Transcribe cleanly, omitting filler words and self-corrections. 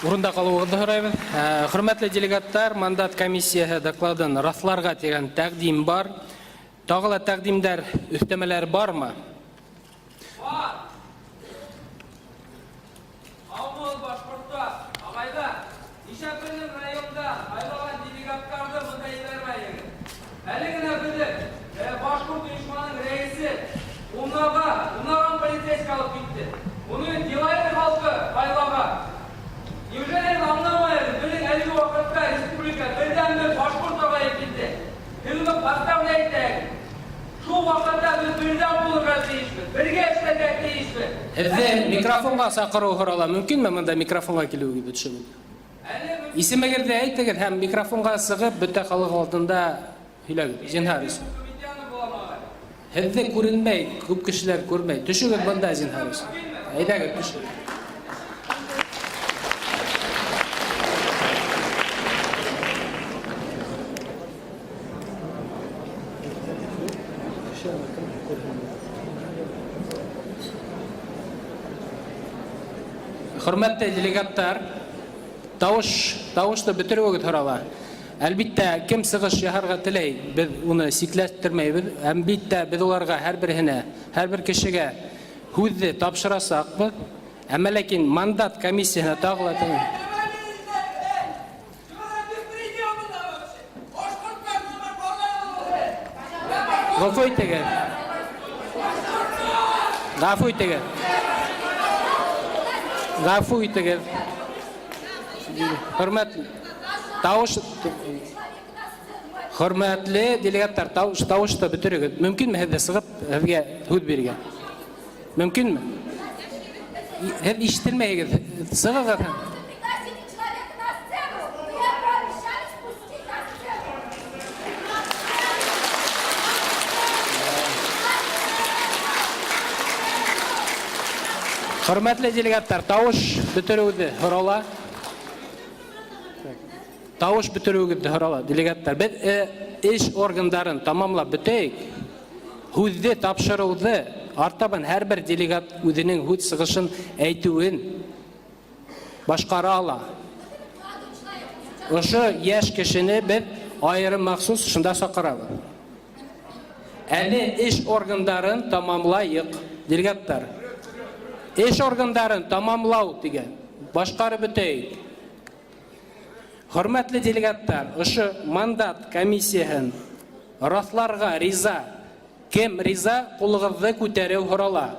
Урында калуыгызды сорайбыз. Хөрмәтле делегаттар, мандат комиссиясы докладын расларга тегән тәкъдим бар. Тагыла тәкъдимдәр, өстәмәләр бармы? Алмол Башкортта, агайда, Ишәпелнең районда айланган делегатларны монда җибәрмәйек. Әле генә белдек, Башкорт оешманың рәисе уннаган полицейский алып китте. Уны Дилайыр халкы байлаган. Неужели аңламайбыз? Белең әлеге вакытта республика бердәнбер Башкорт агай китте. Кемне поставляйте? Шу вакытта без бердән булырга тиешбез. Бергә эшләргә тиешбез. Һеҙҙе микрофонға саҡырыу һорала. Мөмкинме монда микрофонға килеүегеҙ төшөп? Исемегеҙҙе әйтегеҙ һәм микрофонға сығып, бөтә халыҡ алдында һөйләгеҙ. Зинһар өсөн. Һеҙҙе күренмәй, күп кешеләр күрмәй. Төшөгөҙ бында, зинһар өсөн. Әйҙәгеҙ, төшөгөҙ. Хөрмәтле делегаттар, тауышты бөтөрөүегеҙ һорала. Әлбиттә, кем сығыш яһарға теләй, беҙ уны сикләштермәйбеҙ. Әлбиттә, беҙ уларға һәр бер кешегә һүҙҙе тапшырасаҡбыҙ. Әммә ләкин мандат комиссияһына тағыла тегән. Ғафу итегеҙ. Ғафу итегеҙ. Ғафу итегеҙ. Хөрмәтле делегаттар, тауышты бөтөрөгөҙ. Мөмкинме һеҙҙе сығып һеҙгә һүҙ бирергә? Мөмкинме? Һеҙ ишетелмәйегеҙ. Сығығыҙ. Хөрмәтле делегаттар, тауыш бөтөрөүҙе һорала. Тауыш бөтөрөүегеҙҙе һорала, делегаттар. Беҙ эш органдарын тамамлап бөтәйек. Һүҙҙе тапшырыуҙы, артабан һәр бер делегат үҙенең һүҙ сығышын әйтеүен башҡара ала. Ошо йәш кешене беҙ айырым махсус шунда саҡырабыҙ. Әле эш органдарын тамамлайыҡ, делегаттар. Эш органдарын тамамлау тигән. Башҡарып бөтәйек. Хөрмәтле делегаттар, ошо мандат комиссияһын раҫларға риза. Кем риза, ҡулығыҙҙы күтәреү һорала.